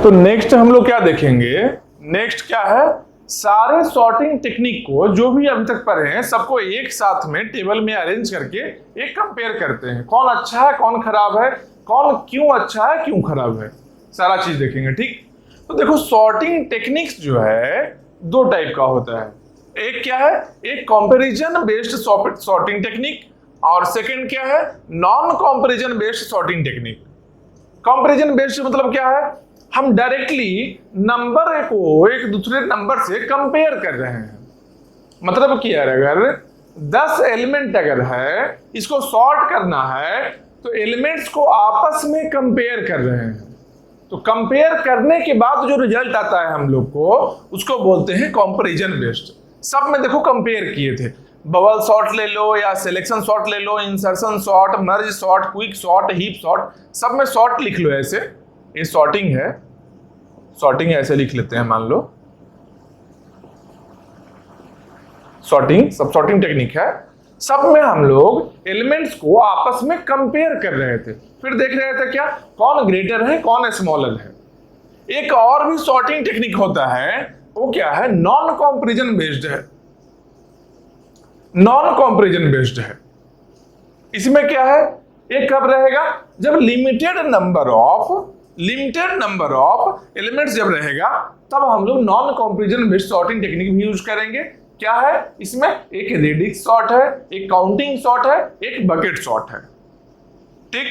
तो नेक्स्ट हम लोग क्या देखेंगे, नेक्स्ट क्या है, सारे सॉर्टिंग टेक्निक को जो भी अभी तक पढ़े हैं सबको एक साथ में टेबल में अरेंज करके एक कंपेयर करते हैं, कौन अच्छा है कौन खराब है, कौन क्यों अच्छा है क्यों खराब है, सारा चीज देखेंगे। ठीक, तो देखो सॉर्टिंग टेक्निक्स जो है दो टाइप का होता है, एक क्या है, एक कंपैरिजन बेस्ड सॉर्टिंग टेक्निक और सेकंड क्या है, non comparison based sorting technique. Comparison based मतलब क्या है, हम डायरेक्टली नंबर को एक दूसरे नंबर से कंपेयर कर रहे हैं। मतलब कि यार अगर 10 एलिमेंट अगर है, इसको सॉर्ट करना है तो एलिमेंट्स को आपस में कंपेयर कर रहे हैं। तो कंपेयर करने के बाद जो रिजल्ट आता है हम लोग को, उसको बोलते हैं कंपैरिजन बेस्ड। सब में देखो कंपेयर किए थे, बबल सॉर्ट ले लो या सिलेक्शन सॉर्ट ले लो, insertion sort, merge sort, quick sort, heap sort, सब में सॉर्ट लिख लो। ऐसे ये सॉर्टिंग है, सॉर्टिंग ऐसे लिख लेते हैं, मान लो सॉर्टिंग, सब सॉर्टिंग टेक्निक है। सब में हम लोग एलिमेंट्स को आपस में कंपेयर कर रहे थे, फिर देख रहे थे क्या कौन ग्रेटर है कौन स्मॉलर है। एक और भी सॉर्टिंग टेक्निक होता है, वो क्या है, नॉन कंपैरिजन बेस्ड है। नॉन कंपैरिजन बेस्ड है, इसमें क्या है, एक कब रहेगा, जब लिमिटेड नंबर ऑफ एलिमेंट्स जब रहेगा तब हम लोग non comparison based sorting technique भी यूज करेंगे। क्या है इसमें, एक रेडिक्स सॉर्ट है, एक काउंटिंग सॉर्ट है, एक बकेट सॉर्ट है। ठीक,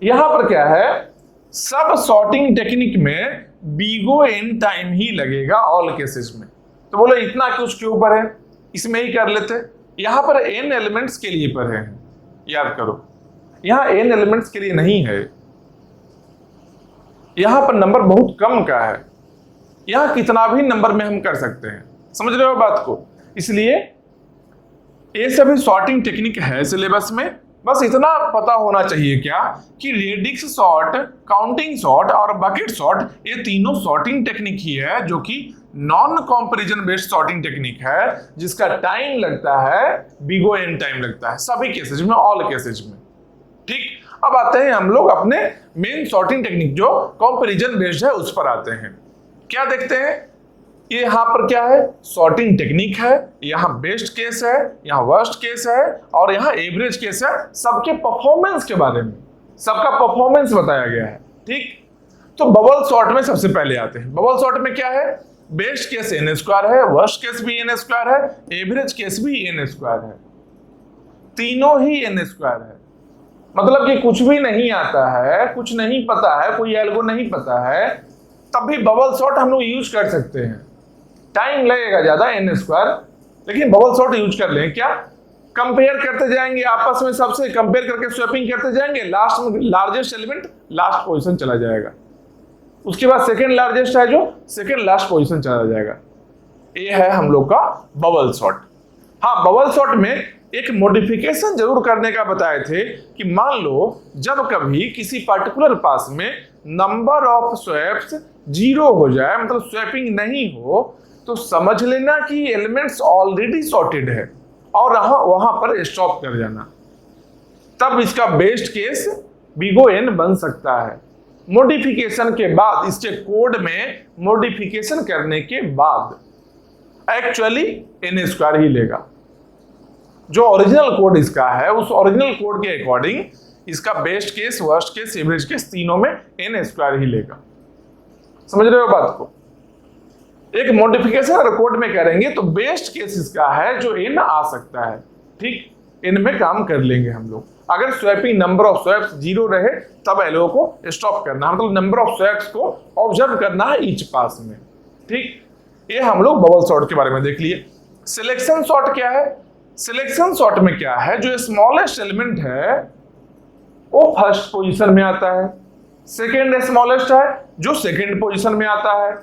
यहां पर क्या है, सब सॉर्टिंग टेक्निक में बिगो एन टाइम ही लगेगा ऑल केसेस में। तो बोले इतना कुछ क्यों पर है, इसमें ही कर लेते। यहां पर एन एलिमेंट्स के लिए पर है, याद करो, यहां एन एलिमेंट्स के लिए नहीं है, यहां पर नंबर बहुत कम का है, यहां कितना भी नंबर में हम कर सकते हैं। समझ रहे हो बात को? इसलिए ये सभी सॉर्टिंग टेक्निक है सिलेबस में, बस इतना पता होना चाहिए क्या कि रेडिक्स सॉर्ट, काउंटिंग सॉर्ट और बकेट सॉर्ट, ये तीनों सॉर्टिंग टेक्निक ही है जो कि non comparison based sorting technique है, जिसका टाइम लगता है बिगो एन टाइम लगता है सभी केसेज में, ऑल केसेज में। ठीक, अब आते हैं हम लोग अपने मेन सॉर्टिंग टेक्निक जो कंपैरिजन बेस्ड है उस पर आते हैं। क्या देखते हैं, ये यहां पर क्या है, सॉर्टिंग टेक्निक है, यहां बेस्ट केस है, यहां वर्स्ट केस है और यहां एवरेज केस है। सबके परफॉर्मेंस के बारे में, सबका परफॉर्मेंस बताया गया है। ठीक, तो बबल सॉर्ट में सबसे पहले आते हैं। बबल सॉर्ट में क्या है, बेस्ट केस एन स्क्वायर है, वर्स्ट केस भी एन स्क्वायर है, एवरेज केस भी एन स्क्वायर है, तीनों ही एन स्क्वायर है। मतलब कि कुछ भी नहीं आता है, कुछ नहीं पता है, कोई एल्गो नहीं पता है, तब भी बबल सॉर्ट हम लोग यूज कर सकते हैं। टाइम लगेगा ज्यादा एन स्क्वायर, लेकिन बबल सॉर्ट यूज कर लें। क्या, कंपेयर करते जाएंगे आपस में, सबसे कंपेयर करके स्वैपिंग करते जाएंगे, लास्ट में लार्जेस्ट एलिमेंट लास्ट पोजीशन चला जाएगा, उसके बाद सेकंड लार्जेस्ट है जो सेकंड लास्ट पोजीशन चला जाएगा। ये है हम लोग का बबल सॉर्ट। हाँ, बबल सॉर्ट में एक मॉडिफिकेशन जरूर करने का बताए थे कि मान लो जब कभी किसी पर्टिकुलर पास में नंबर ऑफ स्वैप्स 0 हो जाए, मतलब स्वैपिंग नहीं हो, तो समझ लेना कि एलिमेंट्स ऑलरेडी सॉर्टेड है और वहां पर स्टॉप कर जाना। तब इसका बेस्ट केस बिगो एन बन सकता है। मॉडिफिकेशन के बाद, इसके कोड में मॉडिफिकेशन करने के बाद एक्चुअली एन स्क्वायर ही लेगा। जो ओरिजिनल कोड इसका है, उस ओरिजिनल कोड के अकॉर्डिंग इसका best case, worst case, average case तीनों में एन स्क्वायर ही लेगा। समझ रहे हो बात को? एक मॉडिफिकेशन अगर कोड में करेंगे तो बेस्ट केस इसका है जो एन आ सकता है। ठीक, एन में काम कर लेंगे हम लोग। अगर स्वैपिंग नंबर ऑफ स्वैप्स 0 रहे तब एलओ को स्टॉप करना, मतलब नंबर ऑफ स्वैप्स को ऑब्जर्व करना है ईच पास में। ठीक, ये हम लोग बबल सॉर्ट के बारे में देख लिए। सिलेक्शन सॉर्ट क्या है, सिलेक्शन सॉर्ट में क्या है, जो स्मॉलेस्ट एलिमेंट है वो फर्स्ट पोजीशन में आता है, सेकेंड स्मॉलेस्ट है जो सेकेंड पोजीशन में आता है।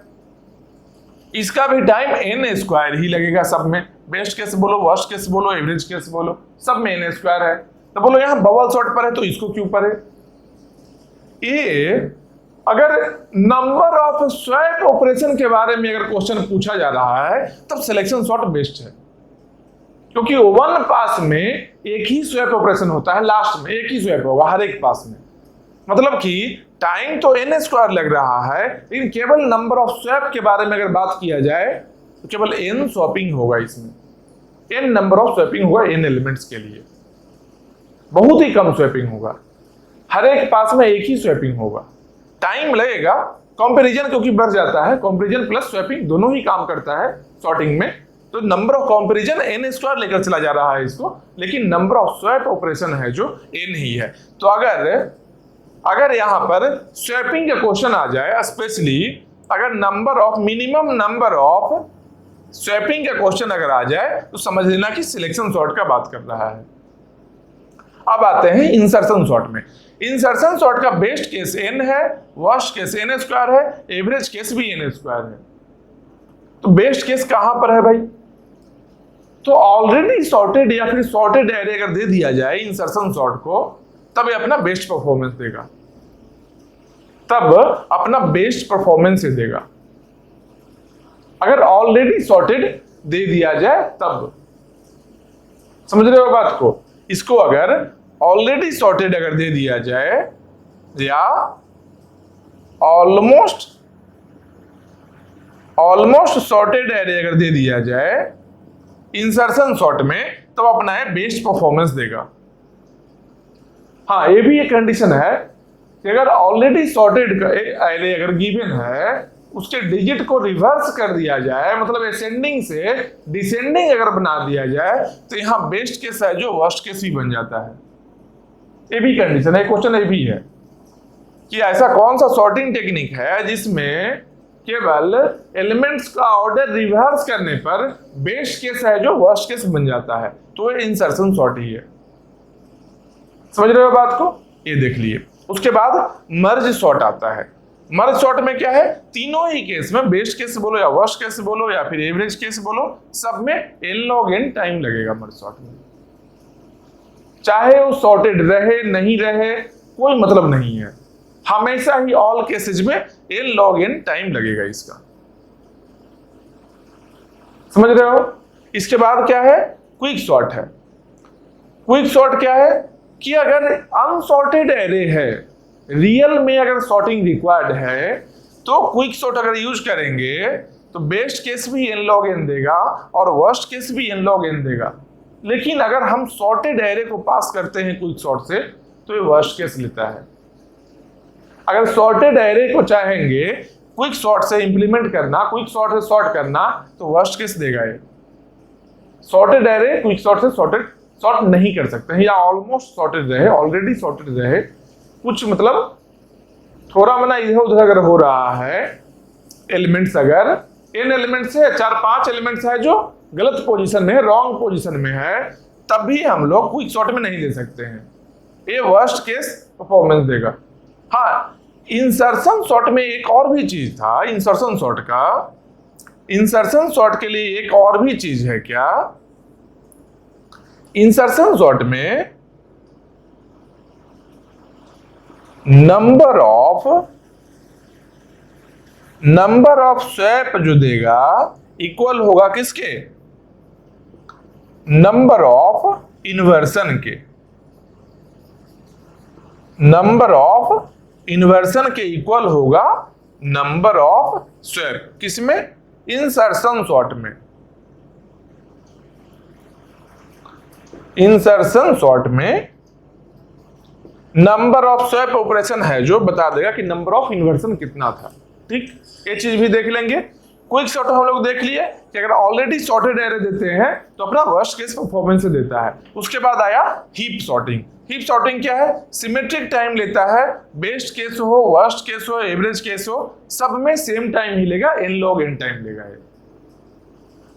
इसका भी टाइम एन स्क्वायर ही लगेगा सब में, बेस्ट केस बोलो, वर्स्ट केस बोलो, एवरेज केस बोलो, सब में एन स्क्वायर है। तो बोलो यहाँ बबल सॉर्ट पर है तो इसको क्यों पर है? ये अगर नंबर ऑफ स्वैप ऑपरेशन के बारे में अगर क्वेश्चन पूछा जा रहा है तब सिलेक्शन सॉर्ट बेस्ट है, क्योंकि वन पास में एक ही स्वैप ऑपरेशन होता है, लास्ट में एक ही स्वैप होगा हर एक पास में। मतलब कि टाइम तो n स्क्वायर लग रहा है, लेकिन केवल नंबर ऑफ स्वैप के बारे में अगर बात किया जाए तो केवल n स्वैपिंग होगा, इसमें n नंबर ऑफ स्वैपिंग होगा n एलिमेंट्स के लिए, बहुत ही कम स्वैपिंग होगा, हर एक पास में एक ही स्वैपिंग होगा। टाइम लगेगा, कंपैरिजन क्योंकि बढ़ जाता है, कंपैरिजन प्लस स्वैपिंग दोनों ही काम करता है सॉर्टिंग में, तो number of comparison n square लेकर चला जा रहा है इसको, लेकिन नंबर ऑफ स्वैप ऑपरेशन है जो n ही है। तो अगर यहां पर स्वैपिंग का क्वेश्चन आ जाए, स्पेशली अगर मिनिमम नंबर ऑफ स्वैपिंग का क्वेश्चन अगर आ जाए तो समझ लेना कि सिलेक्शन सॉर्ट का बात कर रहा है। अब आते हैं इंसर्शन सॉर्ट में। इंसर्शन सॉर्ट का बेस्ट केस n है, वर्स्ट केस n स्क्वायर है, एवरेज केस भी n स्क्वायर है। तो बेस्ट केस कहां पर है भाई? तो ऑलरेडी सॉर्टेड या फिर सॉर्टेड एरे अगर दे दिया जाए इंसर्शन सॉर्ट को, तब ये अपना बेस्ट परफॉर्मेंस देगा, तब अपना बेस्ट परफॉर्मेंस देगा। अगर ऑलरेडी सॉर्टेड दे दिया जाए तब, समझ रहे हो बात को? इसको अगर ऑलरेडी सॉर्टेड अगर दे दिया जाए या ऑलमोस्ट सॉर्टेड एरे अगर दे दिया जाए इंसर्शन सॉर्ट में, तब अपना है बेस्ट परफॉर्मेंस देगा। हाँ, ये भी एक कंडीशन है कि अगर ऑलरेडी सॉर्टेड एरे अगर गिवन है, उसके डिजिट को रिवर्स कर दिया जाए, मतलब असेंडिंग से डिसेंडिंग अगर बना दिया जाए, तो यहां बेस्ट केस है जो वर्स्ट केस ही बन जाता है। ये भी कंडीशन है, क्वेश्चन ये भी है कि ऐसा कौन सा सॉर्टिंग टेक्निक है जिसमें केवल एलिमेंट्स का ऑर्डर रिवर्स करने पर बेस्ट केस है जो वर्स्ट केस बन जाता है, तो ये इंसर्शन सॉर्ट ही है। समझ रहे हो बात को? ये देख लिए। उसके बाद मर्ज सॉर्ट आता है। मर्ज सॉर्ट में क्या है? तीनों ही केस में, बेस्ट केस बोलो या वर्स्ट केस बोलो या फिर एवरेज केस बोलो, सब में n log n टाइम लगेगा मर्ज सॉर्ट में। चाहे वो सॉर्टेड रहे नहीं रहे, कोई मतलब नहीं है, हमेशा ही ऑल केसेज में n log n टाइम लगेगा इसका। समझ रहे हो? इसके बाद क्या है? क्विक सॉर्ट है। क्विक सॉर्ट क्या है कि अगर अनसॉर्टेड एरे है, रियल में अगर सॉर्टिंग रिक्वायर्ड है, तो क्विक सॉर्ट अगर यूज करेंगे तो बेस्ट केस भी n log n देगा और वर्स्ट केस भी n log n देगा। लेकिन अगर हम सॉर्टेड एरे को पास करते हैं क्विक सॉर्ट से, तो ये वर्स्ट केस लेता है। अगर सॉर्टेड एरे को चाहेंगे क्विक सॉर्ट से इंप्लीमेंट करना, क्विक सॉर्ट से सॉर्ट करना, तो वर्स्ट केस देगा ये। सॉर्टेड एरे क्विक सॉर्ट से सॉर्ट नहीं कर सकते हैं, या ऑलमोस्ट सॉर्टेड रहे, ऑलरेडी सॉर्टेड रहे, कुछ मतलब थोड़ा मना इधर उधर अगर हो रहा है, एलिमेंट्स अगर n एलिमेंट्स है, 4-5 एलिमेंट्स है जो गलत पोजीशन में है, रॉन्ग पोजीशन में है, तब भी हम लोग क्विक सॉर्ट में नहीं दे सकते हैं, ये वर्स्ट केस परफॉर्मेंस देगा। हाँ, इंसर्शन सॉर्ट में एक और भी चीज था, इंसर्शन सॉर्ट के लिए एक और भी चीज है। क्या? इंसर्शन सॉर्ट में नंबर ऑफ स्वैप जो देगा इक्वल होगा किसके? नंबर ऑफ इन्वर्सन के। नंबर ऑफ इन्वर्सन के इक्वल होगा नंबर ऑफ स्वैप। किसमें? इंसर्शन सॉर्ट में। इंसर्शन सॉर्ट में नंबर ऑफ स्वैप ऑपरेशन है जो बता देगा कि नंबर ऑफ इन्वर्सन कितना था। ठीक, ये चीज भी देख लेंगे। क्विक सॉर्ट हम लोग देख लिए कि अगर ऑलरेडी सॉर्टेड एरे देते हैं तो अपना वर्स्ट केस परफॉर्मेंस से देता है। उसके बाद आया हीप सॉर्टिंग। हीप सॉर्टिंग क्या है? सिमेट्रिक टाइम लेता है, बेस्ट केस हो, वर्स्ट केस हो, एवरेज केस हो, सब में सेम टाइम ही लेगा, n log n टाइम लेगा। ये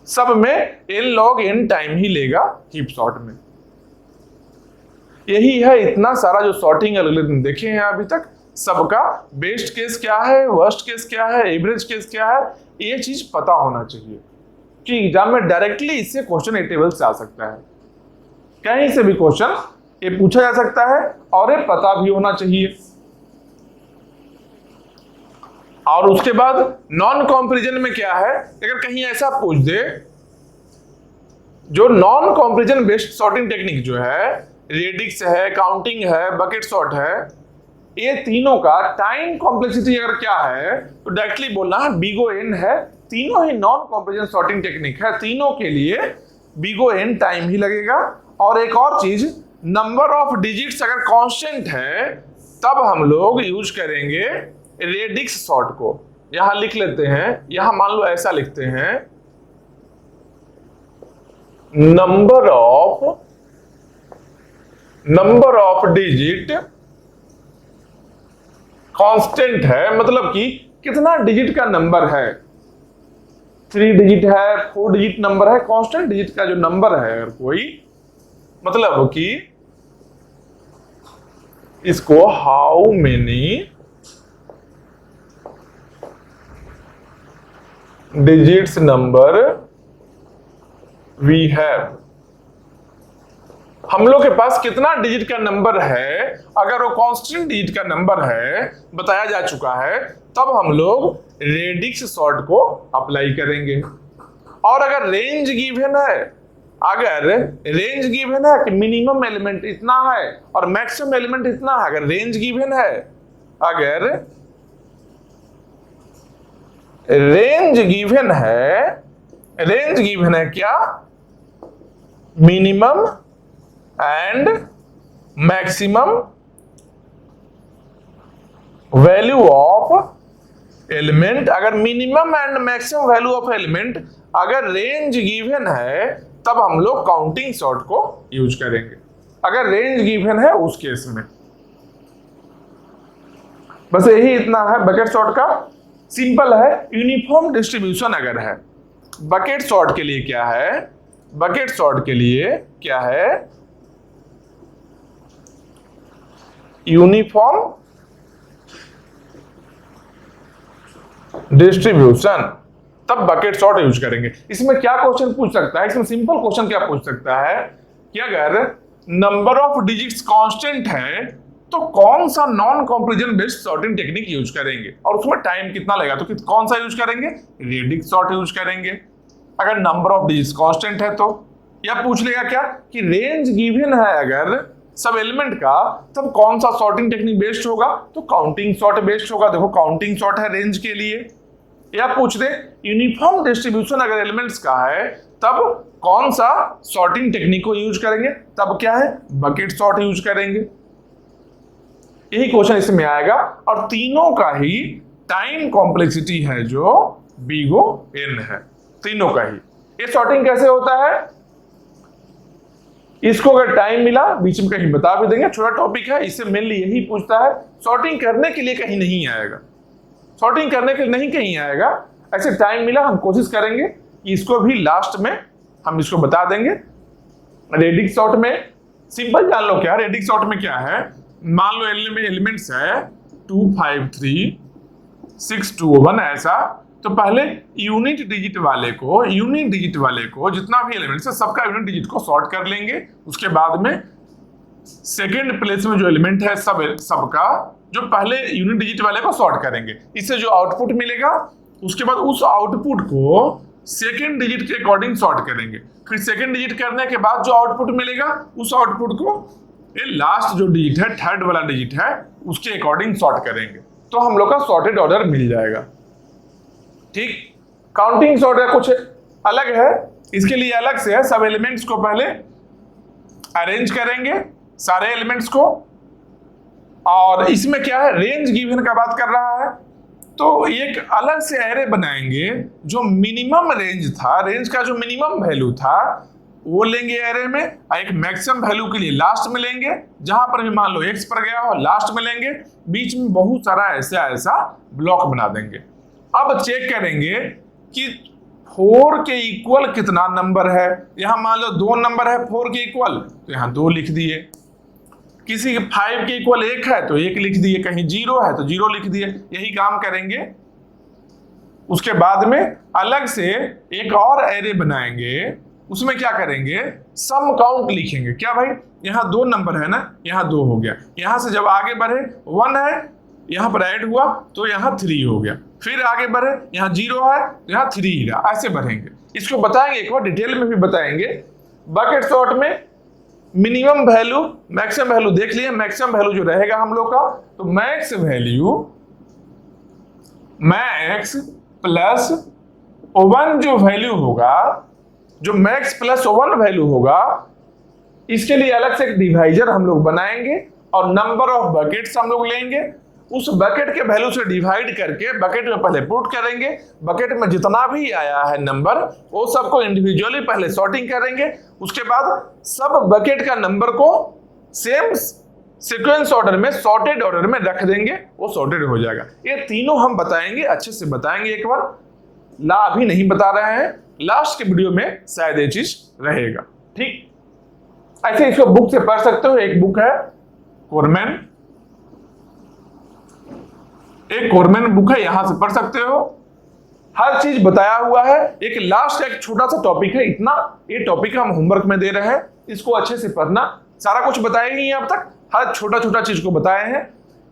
सब में n log n टाइम ही लेगा हीप सॉर्ट में। यही है इतना सारा जो सॉर्टिंग एल्गोरिथम देखे हैं अभी तक, सबका बेस्ट केस क्या है, वर्स्ट केस क्या है, एवरेज केस क्या है, ये चीज पता होना चाहिए कि एग्जाम में डायरेक्टली इससे क्वेश्चन ए टेबल से आ सकता है, कहीं से भी क्वेश्चन ये पूछा जा सकता है और ये पता भी होना चाहिए। और उसके बाद नॉन कंपैरिजन में क्या है, अगर कहीं ऐसा पूछ दे, जो non comparison based sorting technique जो है, रेडिक्स है, काउंटिंग है, बकेट सॉर्ट है, ये तीनों का टाइम कॉम्प्लेक्सिटी अगर क्या है तो डायरेक्टली बोलना है बिगो एन है। तीनों ही नॉन कॉम्प्लेक्शन सॉर्टिंग टेक्निक है, तीनों के लिए बिगो एन टाइम ही लगेगा। और एक और चीज, नंबर ऑफ डिजिट्स अगर कांस्टेंट है तब हम लोग यूज करेंगे रेडिक्स सॉर्ट को। यहां लिख लेते हैं, यहां मान लो ऐसा लिखते हैं, नंबर ऑफ डिजिट कांस्टेंट है, मतलब कि कितना डिजिट का नंबर है, 3 डिजिट है, 4 डिजिट नंबर है, कांस्टेंट डिजिट का जो नंबर है अगर कोई, मतलब कि इसको how many digits number we have, हम लोग के पास कितना डिजिट का नंबर है, अगर वो कांस्टेंट डिजिट का नंबर है बताया जा चुका है, तब हम लोग रेडिक्स सॉर्ट को अप्लाई करेंगे। और अगर रेंज गिवन है, अगर रेंज गिवन है कि मिनिमम एलिमेंट इतना है और मैक्सिमम एलिमेंट इतना है, अगर रेंज गिवन है, अगर रेंज गिवन है क्या, minimum and maximum value of element, अगर minimum and maximum value of element अगर रेंज गिवन है तब हम लोग काउंटिंग सॉर्ट को यूज करेंगे, अगर रेंज गिवन है उस केस में। बस यही इतना है बकेट सॉर्ट का, सिंपल है। यूनिफॉर्म डिस्ट्रीब्यूशन अगर है, बकेट सॉर्ट के लिए क्या है, बकेट सॉर्ट के लिए क्या है, यूनिफॉर्म डिस्ट्रीब्यूशन, तब बकेट सॉर्ट यूज करेंगे। इसमें क्या क्वेश्चन पूछ सकता है, इसमें सिंपल क्वेश्चन क्या पूछ सकता है कि अगर नंबर ऑफ डिजिट्स कांस्टेंट है तो कौन सा non comparison based sorting technique use करेंगे और उसमें टाइम कितना लगेगा, तो कौन सा यूज करेंगे, रेडिक्स सॉर्ट यूज करेंगे अगर नंबर ऑफ डिजिट्स कांस्टेंट है तो। या पूछ लेगा क्या कि रेंज गिवन है अगर सब एलिमेंट का, तब कौन सा सॉर्टिंग टेक्निक बेस्ड होगा, तो काउंटिंग सॉर्ट बेस्ड होगा। देखो काउंटिंग सॉर्ट है रेंज के लिए। या पूछ दे यूनिफॉर्म डिस्ट्रीब्यूशन अगर एलिमेंट्स का है तब कौन सा सॉर्टिंग टेक्निक को यूज करेंगे, तब क्या है, बकेट सॉर्ट यूज करेंगे। यही क्वेश्चन इसमें आएगा और तीनों का ही टाइम कॉम्प्लेक्सिटी है जो बिगो एन है, तीनों का ही। ये सॉर्टिंग कैसे होता है, इसको अगर टाइम मिला बीच में कहीं बता भी देंगे, छोटा टॉपिक है, इससे मेनली यही पूछता है। सॉर्टिंग करने के लिए कहीं नहीं आएगा, सॉर्टिंग करने के लिए नहीं कहीं आएगा, ऐसे टाइम मिला हम कोशिश करेंगे कि इसको भी लास्ट में हम इसको बता देंगे। रेडिक्स सॉर्ट में सिंपल जान लो क्या, रेडिक्स सॉर्ट में क्या है, मान लो एलिमेंट्स है 2 5 3 6 2 1 ऐसा, तो पहले यूनिट डिजिट वाले को जितना भी एलिमेंट्स है सबका यूनिट डिजिट को सॉर्ट कर लेंगे। उसके बाद में सेकेंड प्लेस में जो एलिमेंट है सबका जो पहले यूनिट डिजिट वाले को सॉर्ट करेंगे, इससे जो आउटपुट मिलेगा उसके बाद उस आउटपुट को सेकेंड डिजिट के अकॉर्डिंग सॉर्ट करेंगे। फिर सेकेंड डिजिट करने के बाद जो आउटपुट मिलेगा उस आउटपुट को ये लास्ट जो डिजिट है, थर्ड वाला डिजिट है, उसके अकॉर्डिंग सॉर्ट करेंगे, तो हम लोग का सॉर्टेड ऑर्डर मिल जाएगा। ठीक, काउंटिंग सॉर्ट कुछ अलग है, इसके लिए अलग से है। सब एलिमेंट्स को पहले अरेंज करेंगे सारे एलिमेंट्स को, और इसमें क्या है, रेंज गिवन का बात कर रहा है, तो एक अलग से एरे बनाएंगे जो मिनिमम रेंज था, रेंज का जो मिनिमम वैल्यू था वो लेंगे एरे में, एक मैक्सिमम वैल्यू के लिए लास्ट में लेंगे, जहां पर भी मान लो x पर गया हो लास्ट में लेंगे, बीच में बहुत सारा ऐसा ब्लॉक बना देंगे। अब चेक करेंगे कि 4 के इक्वल कितना नंबर है, यहां मान लो 2 नंबर है 4 के इक्वल, तो यहां 2 लिख दिए। किसी के 5 के इक्वल 1 है तो 1 लिख दिए, कहीं 0 है तो 0 लिख दिए, यही काम करेंगे। उसके बाद में अलग से एक और एरे बनाएंगे, उसमें क्या करेंगे, सम काउंट लिखेंगे। क्या भाई, यहाँ 2 नंबर है ना, यहाँ 2 हो गया, यहां से जब आगे बढ़े 1 है, यहां पर ऐड हुआ तो यहाँ 3 हो गया, फिर आगे बढ़े यहाँ 0 है तो यहाँ 3 ही रहा, ऐसे बढ़ेंगे। इसको बताएंगे, एक बार डिटेल में भी बताएंगे। बकेट सॉर्ट में मिनिमम वैल्यू मैक्सिमम वैल्यू देख लिए। मैक्सिमम वैल्यू जो रहेगा हम लोग का, तो मैक्स वैल्यू मैक्स प्लस 1 जो वैल्यू होगा, जो मैक्स प्लस 1 वैल्यू होगा, इसके लिए अलग से एक डिवाइजर हम लोग बनाएंगे और नंबर ऑफ बकेट्स हम लोग लेंगे। उस बकेट के वैल्यू से डिवाइड करके बकेट में पहले पुट करेंगे। बकेट में जितना भी आया है नंबर, वो सबको इंडिविजुअली पहले सॉर्टिंग करेंगे। उसके बाद सब बकेट का नंबर को सेम सीक्वेंस ऑर्डर में, सॉर्टेड ऑर्डर में रख देंगे, वो सॉर्टेड हो जाएगा। ये तीनों हम बताएंगे, अच्छे से बताएंगे। एक बार ला अभी नहीं बता रहे हैं, लास्ट के वीडियो में शायद ये चीज रहेगा। ठीक, ऐसे इसको बुक से पढ़ सकते हो। एक बुक है कोरमैन, एक कोरमैन बुक है, यहां से पढ़ सकते हो। हर चीज बताया हुआ है। एक लास्ट एक छोटा सा टॉपिक है, इतना ये टॉपिक हम होमवर्क में दे रहे हैं, इसको अच्छे से पढ़ना। सारा कुछ बताया ही अब तक, हर छोटा छोटा चीज को बताए हैं।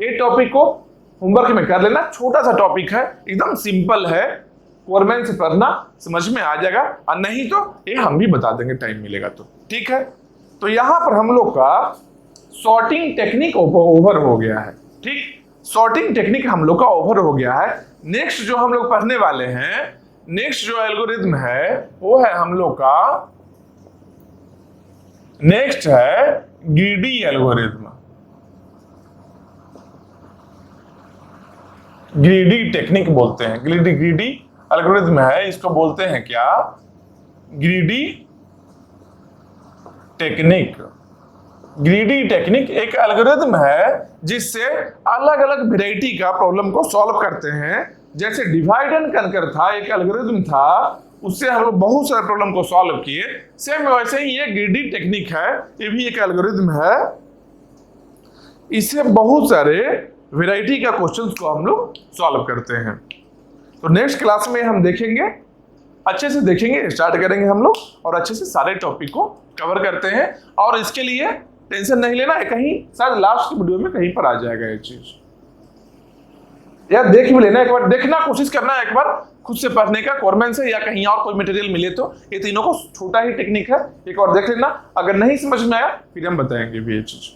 ये टॉपिक को होमवर्क में कर लेना, छोटा सा टॉपिक है, एकदम सिंपल है। कोरमैन से पढ़ना, समझ में आ जाएगा। और नहीं तो ये हम भी बता देंगे, टाइम मिलेगा तो। ठीक है, तो यहां पर हम लोग का सॉर्टिंग टेक्निक ओवर हो गया है। ठीक, सॉर्टिंग टेक्निक हम लोग का ओवर हो गया है। नेक्स्ट जो हम लोग पढ़ने वाले हैं, नेक्स्ट जो एल्गोरिथम है वो है हम लोग का, नेक्स्ट है ग्रीडी एल्गोरिथम। ग्रीडी टेक्निक बोलते हैं, ग्रीडी एल्गोरिथम है, इसको बोलते हैं क्या, ग्रीडी टेक्निक। ग्रीडी टेक्निक एक एल्गोरिथम है जिससे अलग अलग वैरायटी का प्रॉब्लम को सॉल्व करते हैं। जैसे डिवाइड एंड कनकर था, एक एल्गोरिथम था, उससे हम लोग बहुत सारे प्रॉब्लम को सॉल्व किए। सेम वैसे ही ये ग्रीडी टेक्निक है, ये भी एक एल्गोरिथम है। इससे बहुत सारे वैरायटी का क्वेश्चंस को हम लोग सॉल्व करते हैं। तो नेक्स्ट क्लास में हम देखेंगे, अच्छे से देखेंगे, स्टार्ट करेंगे हम लोग और अच्छे से सारे टॉपिक को कवर करते हैं। और इसके लिए टेंशन नहीं लेना है, कहीं शायद लास्ट की वीडियो में कहीं पर आ जाएगा ये चीज। यार देख भी लेना, एक बार देखना, कोशिश करना एक बार खुद से पढ़ने का, कोरमैन से या कहीं और कोई मटेरियल मिले तो। ये तीनों को छोटा ही टेक्निक है, एक बार देख लेना। अगर नहीं समझ में आया फिर हम बताएंगे भी ये चीज।